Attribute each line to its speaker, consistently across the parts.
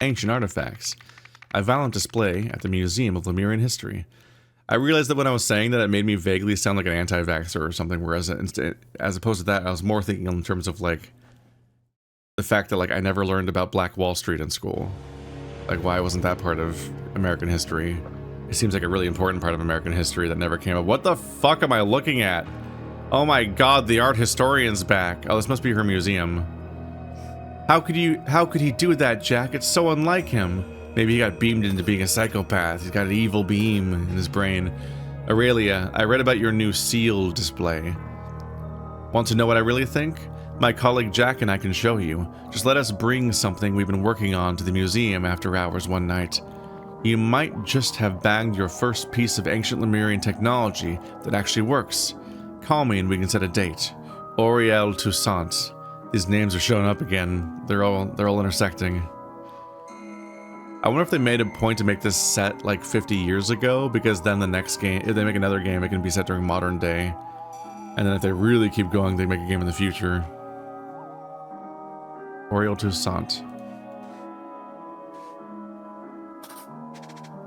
Speaker 1: ancient artifacts. A violent display at the Museum of Lemurian History. I realized that when I was saying that, it made me vaguely sound like an anti-vaxxer or something, whereas as opposed to that, I was more thinking in terms of, like, the fact that, like, I never learned about Black Wall Street in school. Like, why wasn't that part of American history? It seems like a really important part of American history that never came up. What the fuck am I looking at? Oh my god, the art historian's back. Oh, this must be her museum. How could he do that, Jack? It's so unlike him. Maybe he got beamed into being a psychopath. He's got an evil beam in his brain. Aurelia, I read about your new seal display. Want to know what I really think? My colleague Jack and I can show you. Just let us bring something we've been working on to the museum after hours one night. You might just have bagged your first piece of ancient Lemurian technology that actually works. Call me and we can set a date. Auriel Toussaint. These names are showing up again. They're all intersecting. I wonder if they made a point to make this set like 50 years ago, because then the next game, if they make another game, it can be set during modern day. And then if they really keep going, they make a game in the future. Auriel Toussaint.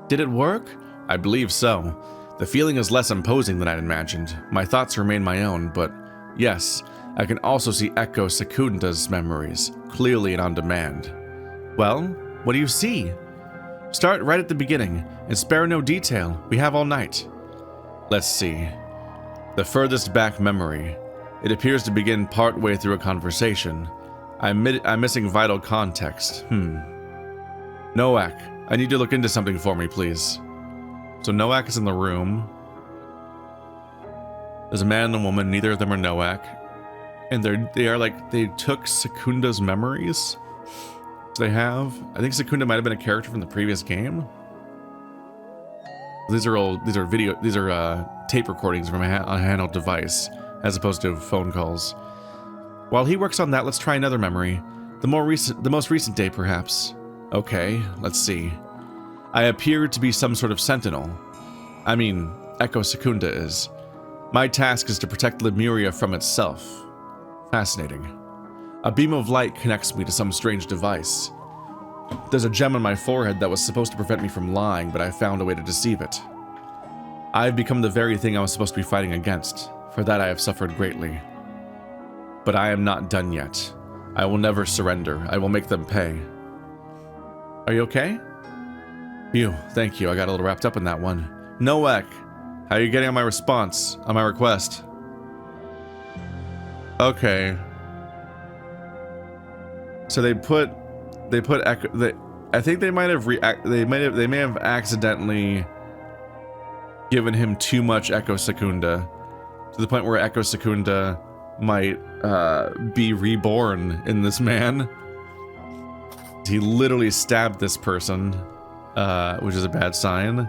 Speaker 1: Did it work? I believe so. The feeling is less imposing than I'd imagined. My thoughts remain my own, but yes, I can also see Echo Secunda's memories, clearly and on demand. Well, what do you see? Start right at the beginning, and spare no detail. We have all night. Let's see. The furthest back memory. It appears to begin partway through a conversation. I'm missing vital context. Noak, I need to look into something for me, please. So Noak is in the room. There's a man and a woman, neither of them are Noak. And they took Secunda's memories. They have. I think Secunda might have been a character from the previous game. These are tape recordings from a handheld device, as opposed to phone calls. While he works on that, let's try another memory. The most recent day, perhaps. Okay, let's see. I appear to be some sort of sentinel. I mean, Echo Secunda is. My task is to protect Lemuria from itself. Fascinating. A beam of light connects me to some strange device. There's a gem on my forehead that was supposed to prevent me from lying, but I found a way to deceive it. I've become the very thing I was supposed to be fighting against. For that I have suffered greatly. But I am not done yet. I will never surrender. I will make them pay. Are you okay? Phew, thank you. I got a little wrapped up in that one. Noak, how are you getting on my response? On my request? Okay. So they I think they might have they may have accidentally given him too much Echo Secunda, to the point where Echo Secunda might be reborn in this man. He literally stabbed this person, which is a bad sign.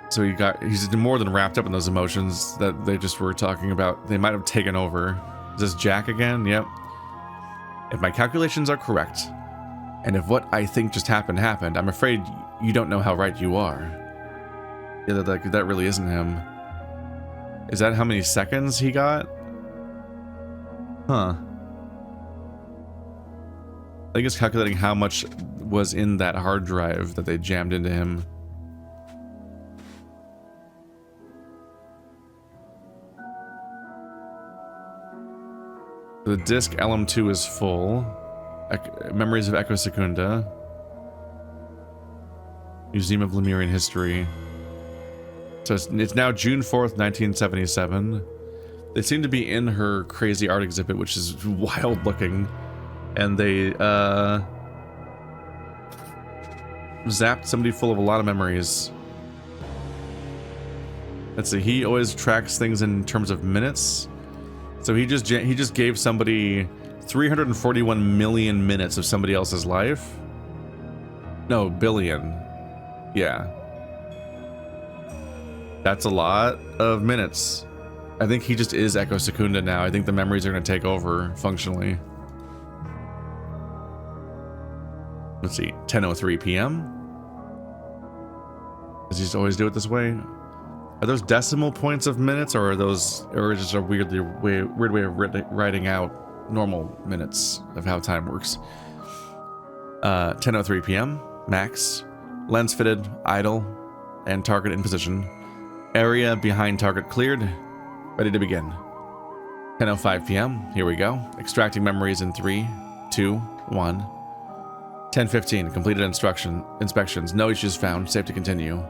Speaker 1: So he's more than wrapped up in those emotions that they just were talking about. They might have taken over. Is this Jack again? Yep. If my calculations are correct, and if what I think just happened, I'm afraid you don't know how right you are. Yeah, that really isn't him. Is that how many seconds he got? Huh. I think it's calculating how much was in that hard drive that they jammed into him. The disk LM2 is full. Memories of Echo Secunda. Museum of Lemurian History. So it's now June 4th, 1977. They seem to be in her crazy art exhibit, which is wild looking. And they zapped somebody full of a lot of memories. Let's see, he always tracks things in terms of minutes. So he just gave somebody 341 million minutes of somebody else's life. No, billion. Yeah. That's a lot of minutes. I think he just is Echo Secunda now. I think the memories are going to take over functionally. Let's see, 10:03 p.m. Does he just always do it this way? Are those decimal points of minutes, or are those, or is it just a weird way of writing out normal minutes of how time works? 10:03 p.m. Max. Lens fitted, idle, and target in position. Area behind target cleared. Ready to begin. 10:05 p.m. Here we go. Extracting memories in 3, 2, 1. 10:15. Completed inspections. No issues found. Safe to continue.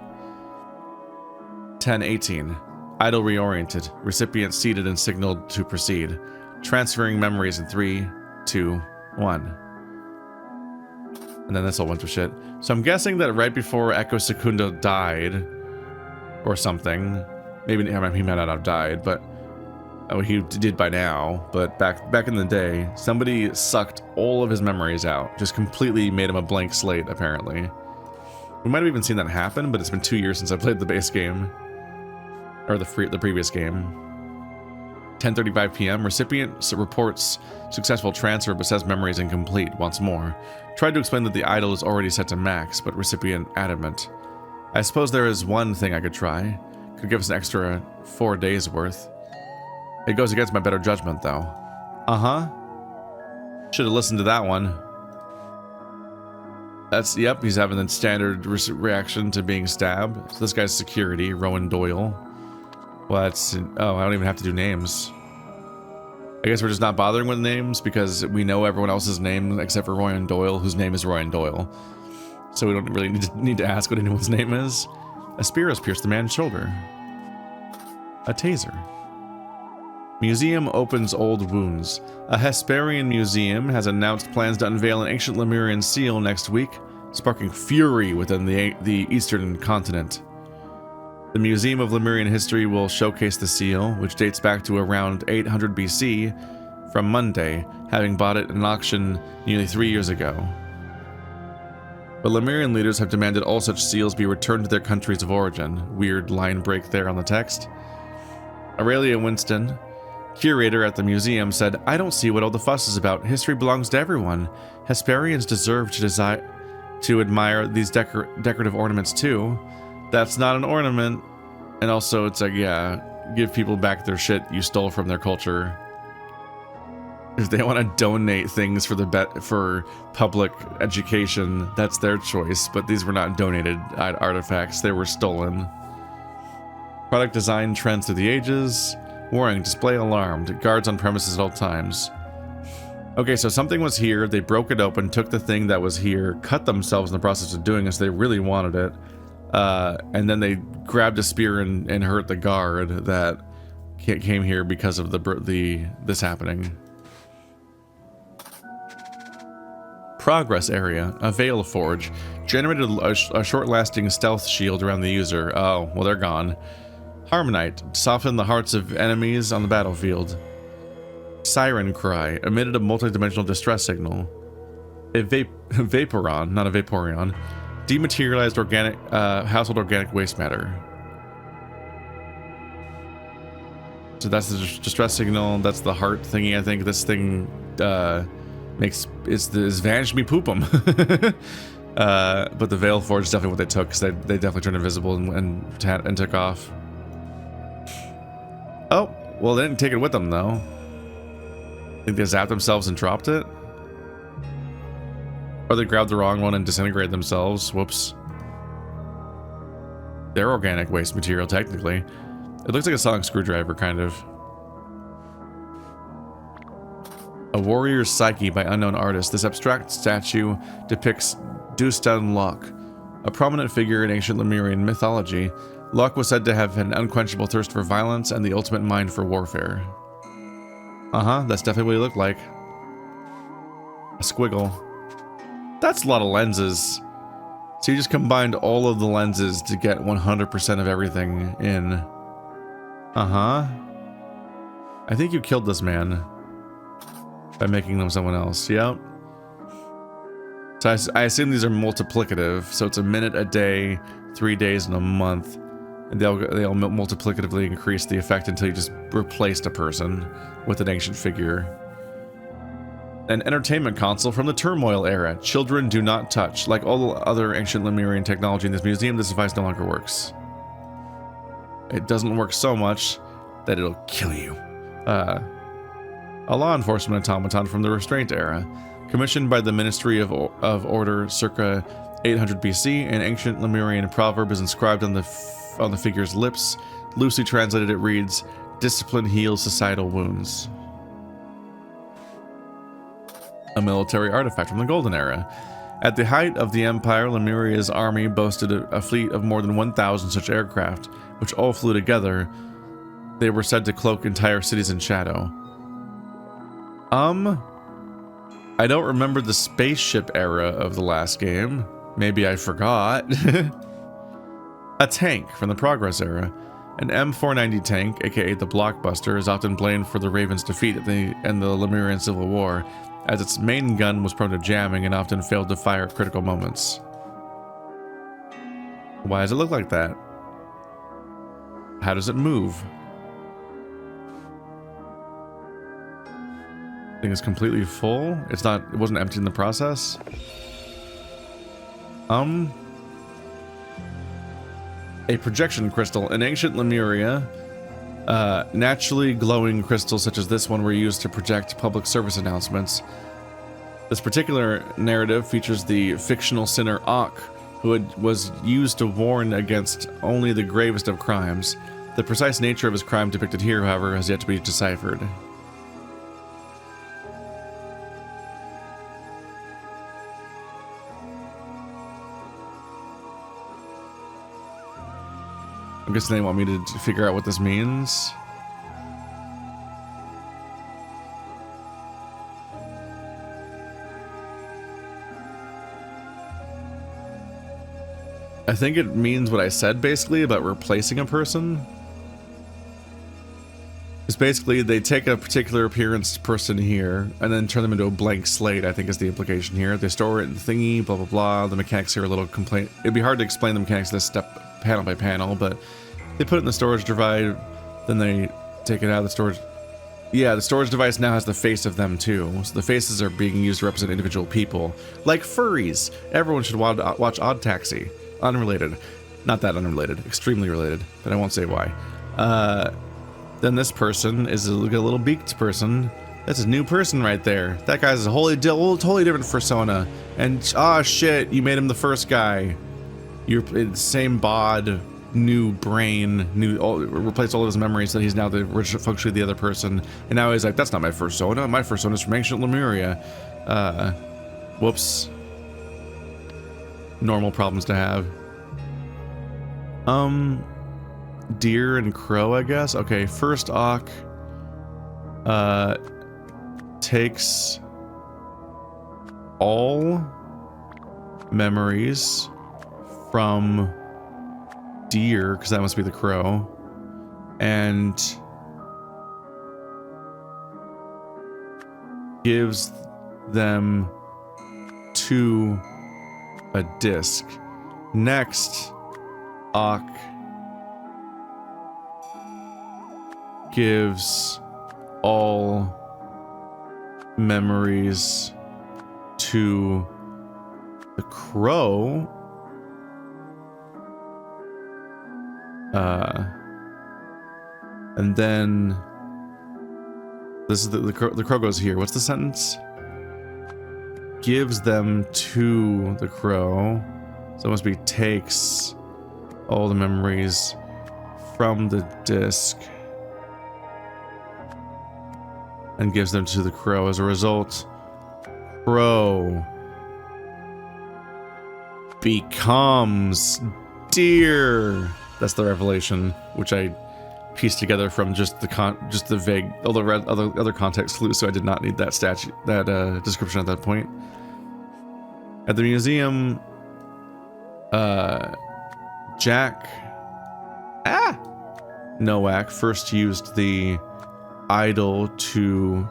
Speaker 1: 10:18. Idle reoriented. Recipient seated and signaled to proceed. Transferring memories in 3, 2, 1. And then this all went to shit. So I'm guessing that right before Echo Secundo died, or something, maybe he might not have died, but he did by now. But back in the day, somebody sucked all of his memories out, just completely made him a blank slate. Apparently, we might have even seen that happen, but it's been 2 years since I played the base game, or the previous game. 10:35 p.m. Recipient reports successful transfer but says memory is incomplete once more. Tried to explain that the idle is already set to max, but recipient adamant. I suppose there is one thing I could try. Could give us an extra 4 days worth. It goes against my better judgment though. Should have listened to that one. Yep, he's having the standard reaction to being stabbed. So this guy's security, Rowan Doyle. What? Oh, I don't even have to do names. I guess we're just not bothering with names because we know everyone else's name except for Rowan Doyle, whose name is Rowan Doyle. So we don't really need to ask what anyone's name is. A spear has pierced the man's shoulder. A taser. Museum opens old wounds. A Hesperian museum has announced plans to unveil an ancient Lemurian seal next week, sparking fury within the eastern continent. The Museum of Lemurian History will showcase the seal, which dates back to around 800 BC, from Monday, having bought it at an auction nearly 3 years ago. But Lemurian leaders have demanded all such seals be returned to their countries of origin. Weird line break there on the text. Aurelia Winston, curator at the museum, said, "I don't see what all the fuss is about. History belongs to everyone. Hesperians deserve to admire these decorative ornaments too. That's not an ornament." And also, it's like, yeah, give people back their shit you stole from their culture. If they want to donate things for public education, that's their choice. But these were not donated artifacts; they were stolen. Product design trends through the ages. Warning: display alarmed. Guards on premises at all times. Okay, so something was here. They broke it open, took the thing that was here, cut themselves in the process of doing this. They really wanted it. And then they grabbed a spear and hurt the guard that came here because of this happening. Progress area. A Veil Forge. Generated a short-lasting stealth shield around the user. Oh, well, they're gone. Harmonite. Softened the hearts of enemies on the battlefield. Siren Cry. Emitted a multi-dimensional distress signal. A Vaporon, not a Vaporeon. Dematerialized organic, household organic waste matter. So that's the distress signal. That's the heart thingy. I think this thing is vanished me poop 'em. But the Veil Forge is definitely what they took, because they definitely turned invisible and took off. Oh, well, they didn't take it with them though. I think they zapped themselves and dropped it. Or they grabbed the wrong one and disintegrated themselves. Whoops. They're organic waste material, technically. It looks like a sonic screwdriver, kind of. A Warrior's Psyche by unknown artist. This abstract statue depicts Dustan Locke, a prominent figure in ancient Lemurian mythology. Locke was said to have an unquenchable thirst for violence and the ultimate mind for warfare. That's definitely what he looked like. A squiggle. That's a lot of lenses. So you just combined all of the lenses to get 100% of everything in. I think you killed this man by making them someone else. Yep. So I assume these are multiplicative. So it's a minute a day, 3 days in a month. And they'll multiplicatively increase the effect until you just replaced a person with an ancient figure. An entertainment console from the Turmoil era. Children do not touch. Like all other ancient Lemurian technology in this museum, this device no longer works. It doesn't work so much that it'll kill you. A law enforcement automaton from the Restraint era. Commissioned by the Ministry of Order circa 800 BC, an ancient Lemurian proverb is inscribed on the figure's lips. Loosely translated, it reads, "Discipline heals societal wounds." A military artifact from the Golden Era. At the height of the Empire, Lemuria's army boasted a fleet of more than 1,000 such aircraft, which all flew together. They were said to cloak entire cities in shadow. I don't remember the spaceship era of the last game. Maybe I forgot. A tank from the Progress era. An M490 tank, aka the Blockbuster, is often blamed for the Ravens' defeat in the Lemurian Civil War, as its main gun was prone to jamming and often failed to fire at critical moments. Why does it look like that? How does it move? I think it's completely full. It wasn't empty in the process. A projection crystal. In ancient Lemuria, naturally glowing crystals such as this one were used to project public service announcements. This particular narrative features the fictional sinner Ak, who was used to warn against only the gravest of crimes. The precise nature of his crime depicted here, however, has yet to be deciphered. I'm guessing they want me to figure out what this means. I think it means what I said basically about replacing a person. It's basically they take a particular appearance person here and then turn them into a blank slate, I think is the implication here. They store it in the thingy, blah blah blah. The mechanics here are a little complaint. It'd be hard to explain the mechanics of this step panel by panel, but they put it in the storage device, then they take it out of the storage. Yeah, the storage device now has the face of them too. So the faces are being used to represent individual people. Like furries. Everyone should watch Odd Taxi. Unrelated. Not that unrelated. Extremely related. But I won't say why. Then this person is a little beaked person. That's a new person right there. That guy's a totally different persona. And, shit, you made him the first guy. You're the same bod. New brain, replaced all of his memories, so he's now functionally the other person. And now he's like, that's not my persona. My persona is from ancient Lemuria. Whoops. Normal problems to have. Deer and crow, I guess. Okay, first Ak takes all memories from deer, because that must be the crow, and gives them to a disc. Next, Ak gives all memories to the crow. And then this is the crow goes here. What's the sentence? Gives them to the crow. So it must be takes all the memories from the disc and gives them to the crow. As a result, crow becomes deer. That's the revelation, which I pieced together from just the vague, other context clues. So I did not need that description at that point. At the museum, Jack Nowak first used the idol to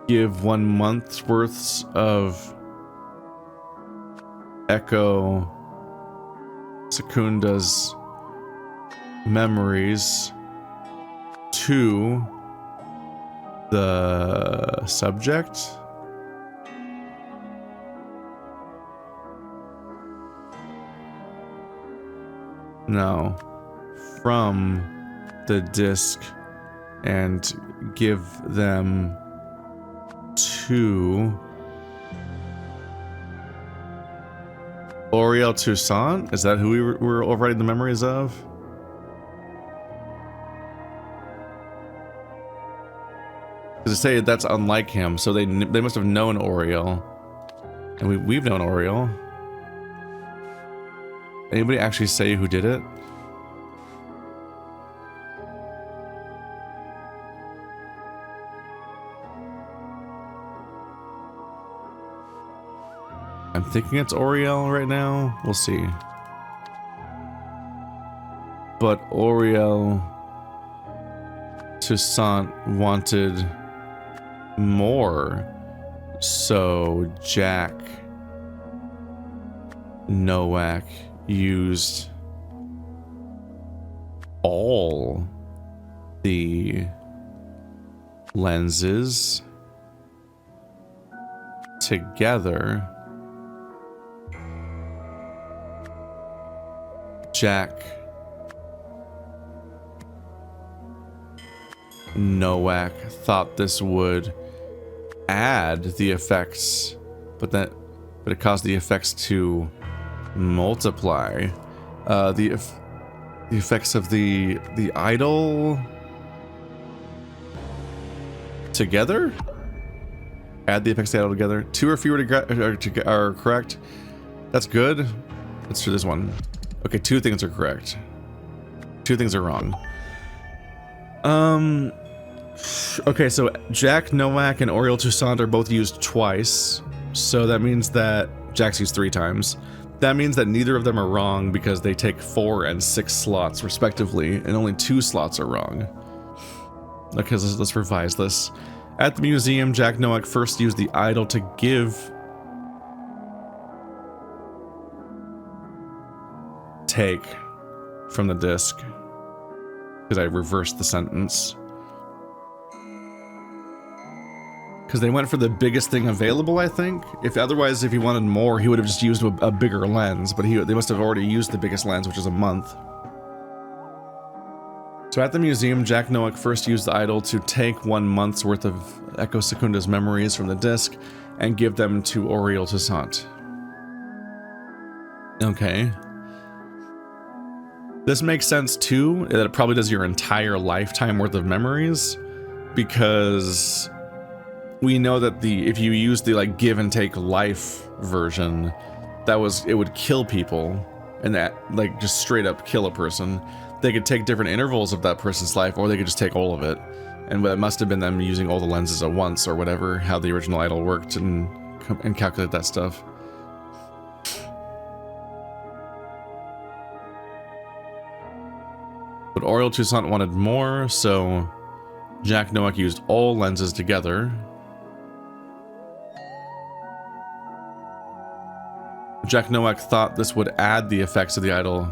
Speaker 1: give 1 month's worth of Echo Secunda's memories to the subject. No. From the disc and give them to Oriel Toussaint? Is that who we were overriding the memories of? Because they say that's unlike him, so they must have known Oriel. And we've known Oriel. Anybody actually say who did it? I'm thinking it's Oriel right now. We'll see. But Oriel Toussaint wanted more. So Jack Nowak used all the lenses together. Jack Nowak thought this would add the effects, but it caused the effects to multiply. The effects of the idol together? Add the effects of the idol together. 2 or fewer are correct. That's good. Let's do this one. Okay, 2 things are correct. 2 things are wrong. Okay, so Jack Nowak and Oriel Toussaint are both used twice. So that means that Jack's used 3 times. That means that neither of them are wrong because they take 4 and 6 slots respectively, and only 2 slots are wrong. Okay, let's revise this. At the museum, Jack Nowak first used the idol to take from the disc. Because I reversed the sentence. Because they went for the biggest thing available, I think. If he wanted more, he would have just used a bigger lens. But they must have already used the biggest lens, which is a month. So at the museum, Jack Nowak first used the idol to take 1 month's worth of Echo Secunda's memories from the disc and give them to Oriel Toussaint. Okay. This makes sense too, that it probably does your entire lifetime worth of memories, because we know that if you use the give and take life version, it would kill people, and that just straight up kill a person. They could take different intervals of that person's life, or they could just take all of it. And it must have been them using all the lenses at once, or whatever, how the original idol worked, and calculate that stuff. But Oriel Toussaint wanted more, so Jack Nowak used all lenses together. Jack Nowak thought this would add the effects of the idol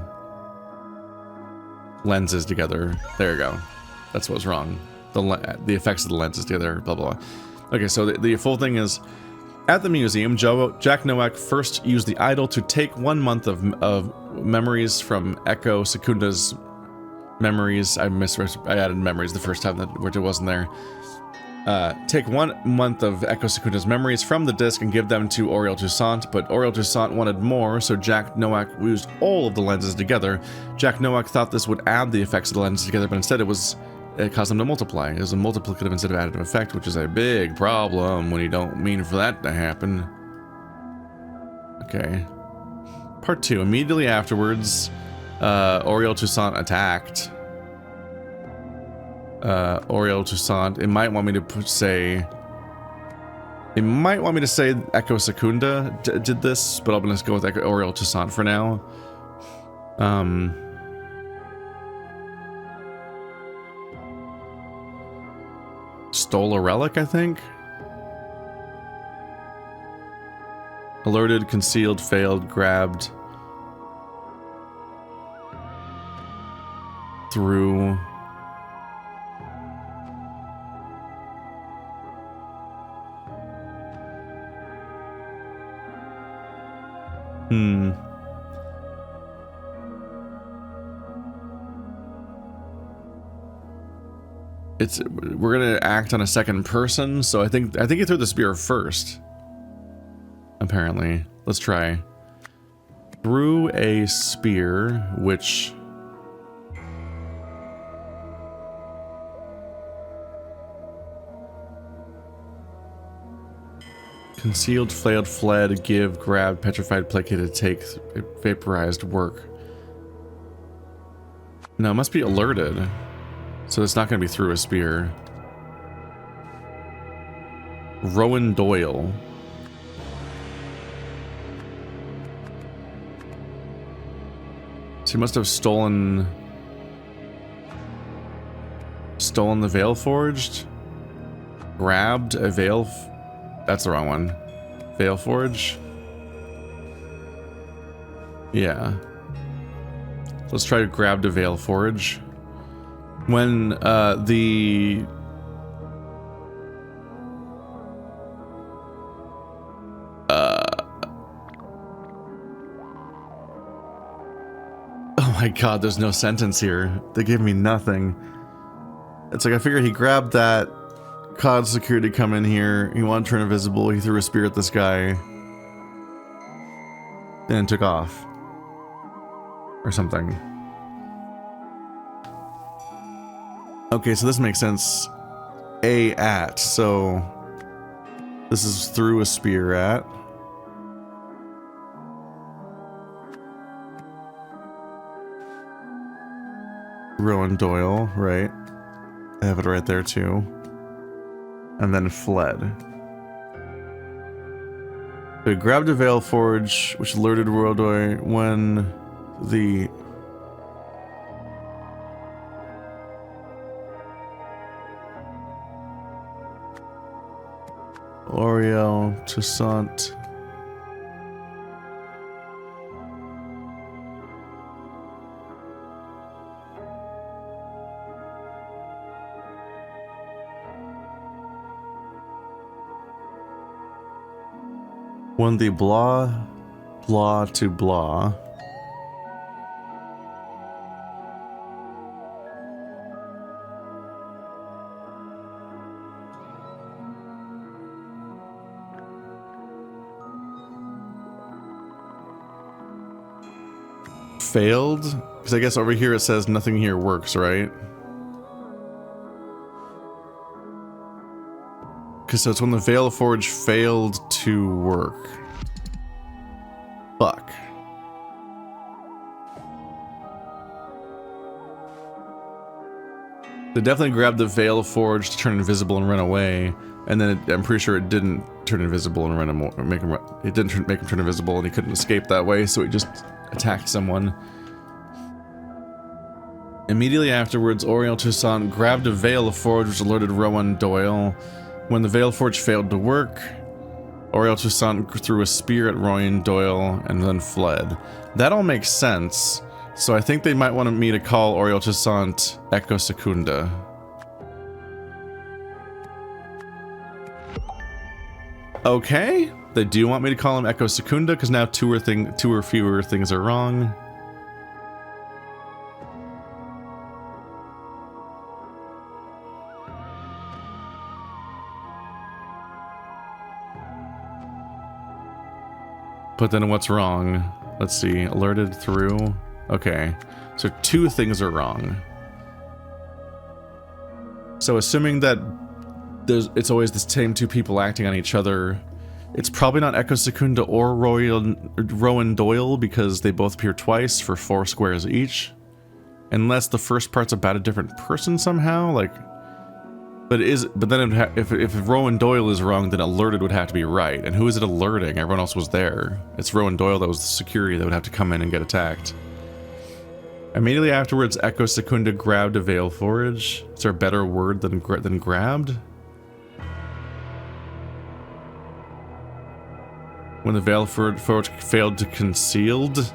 Speaker 1: lenses together. There you go. That's what was wrong. The effects of the lenses together, blah, blah, blah. Okay, so the full thing is, at the museum, Jack Nowak first used the idol to take 1 month of memories from Echo Secunda's memories. I added memories the first time it wasn't there. Take 1 month of Echo Secunda's memories from the disc and give them to Oriel Toussaint, but Oriel Toussaint wanted more, so Jack Nowak used all of the lenses together. Jack Nowak thought this would add the effects of the lenses together, but instead it caused them to multiply. It was a multiplicative instead of additive effect, which is a big problem when you don't mean for that to happen. Okay. Part 2. Immediately afterwards, Oriel Toussaint attacked. Oriel Toussaint. It might want me to say Echo Secunda did this, but I'm gonna go with Oriel Toussaint for now. Stole a relic, I think. Alerted, concealed, failed, grabbed. Through. we're gonna act on a second person, so I think he threw the spear first. Apparently. Let's try. Threw a spear, which... Concealed, flailed, fled, give, grabbed, petrified, placated, take, vaporized, work. No, it must be alerted. So it's not going to be through a spear. Rowan Doyle. So he must have stolen the Veil Forged. Grabbed a Veil... That's the wrong one. Veil Forge? Yeah. Let's try to grab the Veil Forge. When the... Oh my god, there's no sentence here. They gave me nothing. It's like I figured he grabbed that. COD security come in here. He wanted to turn invisible. He threw a spear at this guy. And took off. Or something. Okay, so this makes sense. A at. So this is through a spear at. Rowan Doyle, right. I have it right there too. And then fled. So he grabbed a Veil Forge, which alerted Worldoy when the... L'Oreal, Toussaint... When the blah to blah. Failed? Because I guess over here it says nothing here works, right? So it's when the Veil Forge failed to work. Fuck. They definitely grabbed the Veil Forge to turn invisible and run away, and then I'm pretty sure it didn't turn invisible and run him, or make him. It didn't make him turn invisible, and he couldn't escape that way, so he just attacked someone. Immediately afterwards, Oriel Toussaint grabbed a Veil Forge, which alerted Rowan Doyle. When the Veil Forge failed to work, Oriel Toussaint threw a spear at Rowan Doyle and then fled. That all makes sense, so I think they might want me to call Oriel Toussaint Echo Secunda. Okay, they do want me to call him Echo Secunda because now two or fewer things are wrong. But then what's wrong? Let's see. Alerted through. Okay. So two things are wrong. So assuming that it's always the same two people acting on each other, it's probably not Echo Secunda or Rowan Doyle because they both appear twice for 4 squares each. Unless the first part's about a different person somehow, like... But then if Rowan Doyle is wrong, then alerted would have to be right. And who is it alerting? Everyone else was there. It's Rowan Doyle that was the security that would have to come in and get attacked. Immediately afterwards, Echo Secunda grabbed a Veil Forge. Is there a better word than grabbed? When the Veil Forge failed to concealed.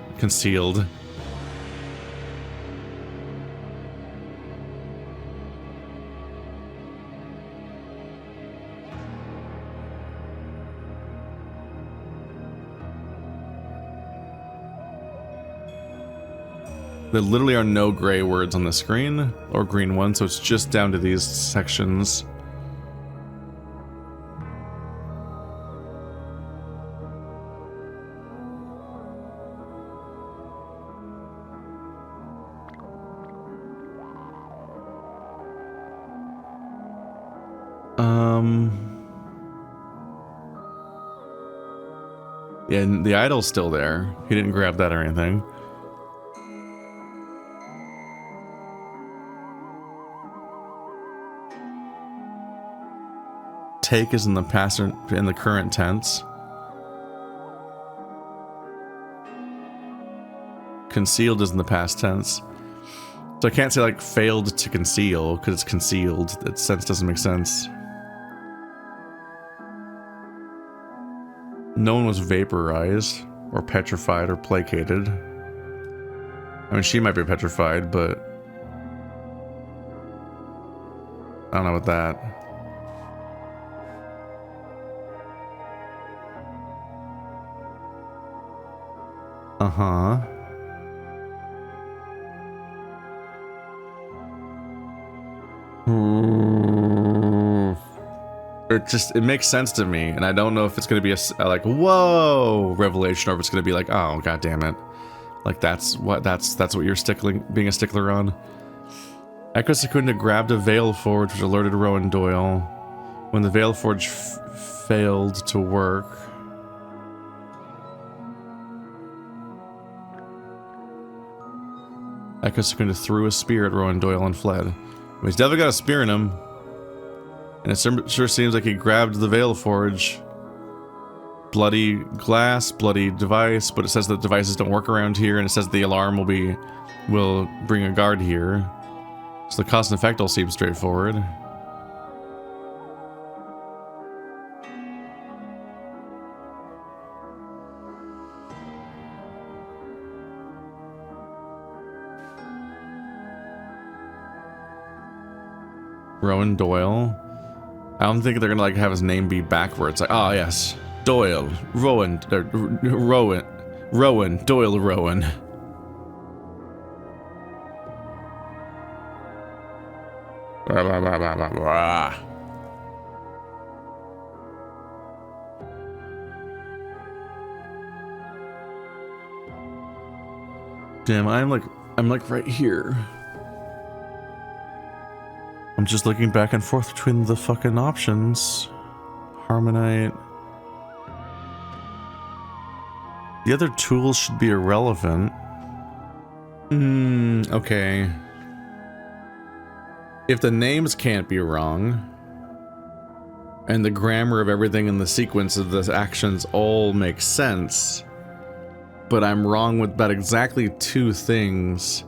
Speaker 1: There literally are no gray words on the screen, or green ones, so it's just down to these sections. Yeah, and the idol's still there. He didn't grab that or anything. Take is in the past, in the current tense. Concealed is in the past tense. So I can't say like failed to conceal because it's concealed. That sense doesn't make sense. No one was vaporized or petrified or placated. I mean, she might be petrified, but I don't know about that. Uh-huh. It makes sense to me, and I don't know if it's gonna be a like whoa revelation, or if it's gonna be like, oh god damn it, like that's what you're being a stickler on. Echo Secunda grabbed a Veil Forge, which alerted Rowan Doyle. When the Veil Forge failed to work, Echo Secunda threw a spear at Rowan Doyle and fled. Well, he's definitely got a spear in him. And it sure seems like he grabbed the Veil Forge. Bloody glass, bloody device, but it says that devices don't work around here, and it says the alarm will bring a guard here. So the cause and effect all seems straightforward. Rowan Doyle. I don't think they're gonna like have his name be backwards. Like, oh yes, Doyle, Rowan, Doyle, Rowan. Blah, blah, blah, blah, blah, blah. Damn, I'm like right here. I'm just looking back and forth between the fucking options. Harmonite. The other tools should be irrelevant. Okay. If the names can't be wrong, and the grammar of everything in the sequence of the actions all make sense, but I'm wrong with about exactly two things.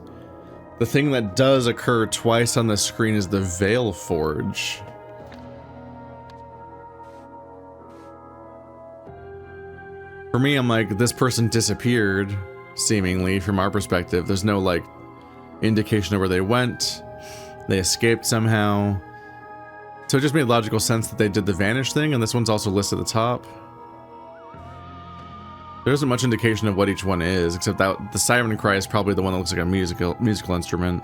Speaker 1: The thing that does occur twice on the screen is the Veil Forge. For me, I'm like, this person disappeared, seemingly, from our perspective. There's no, like, indication of where they went. They escaped somehow. So it just made logical sense that they did the vanish thing, and this one's also listed at the top. There isn't much indication of what each one is, except that the siren cry is probably the one that looks like a musical instrument.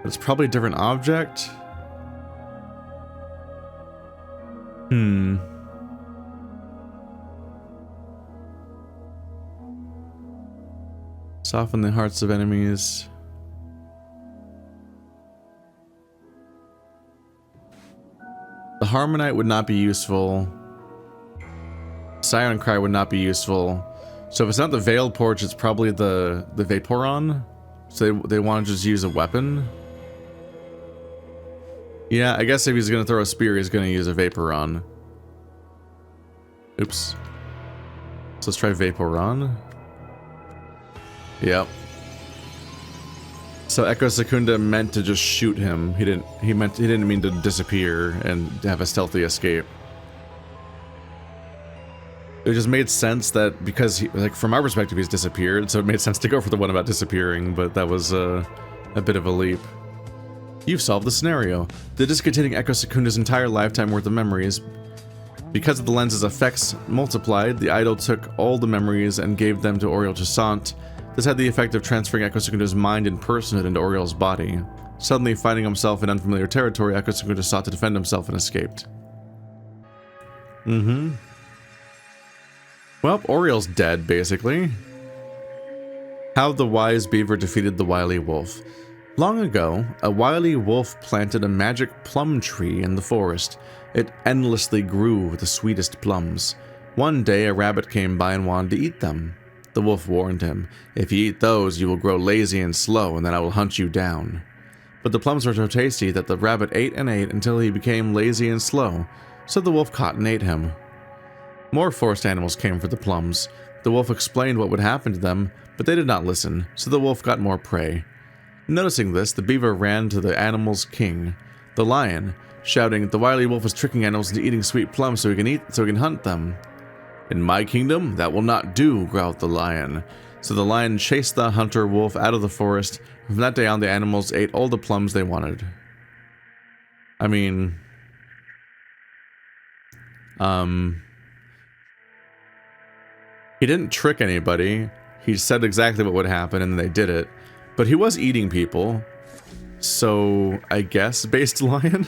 Speaker 1: But it's probably a different object. Soften the hearts of enemies. The Harmonite would not be useful. Siren Cry would not be useful. So if it's not the Veil Forge, it's probably the Vaporon. So they want to just use a weapon. Yeah, I guess if he's going to throw a spear, he's going to use a Vaporon. Oops. So let's try Vaporon. Yep. So Echo Secunda meant to just shoot him. He didn't mean to disappear and have a stealthy escape. It just made sense that because like from our perspective he's disappeared, so it made sense to go for the one about disappearing, but that was a bit of a leap. You've solved the scenario. The disc containing Echo Secunda's entire lifetime worth of memories Because of the lens's effects multiplied, the idol took all the memories and gave them to Oriel Chasant. This had the effect of transferring Echo Secunda's mind and personhood into Oriel's body. Suddenly finding himself in unfamiliar territory, Echo Secunda sought to defend himself and escaped. Well, Oriel's dead, basically. How the Wise Beaver Defeated the Wily Wolf. Long ago, a wily wolf planted a magic plum tree in the forest. It endlessly grew with the sweetest plums. One day, a rabbit came by and wanted to eat them. The wolf warned him, "If you eat those, you will grow lazy and slow, and then I will hunt you down." But the plums were so tasty that the rabbit ate and ate until he became lazy and slow, so the wolf caught and ate him. More forest animals came for the plums. The wolf explained what would happen to them, but they did not listen, so the wolf got more prey. Noticing this, the beaver ran to the animals' king, the lion, shouting, "The wily wolf is tricking animals into eating sweet plums so he can hunt them." "In my kingdom, that will not do," growled the lion. So the lion chased the hunter wolf out of the forest, and from that day on the animals ate all the plums they wanted. I mean... He didn't trick anybody. He said exactly what would happen and they did it. But he was eating people. So, I guess, based lion?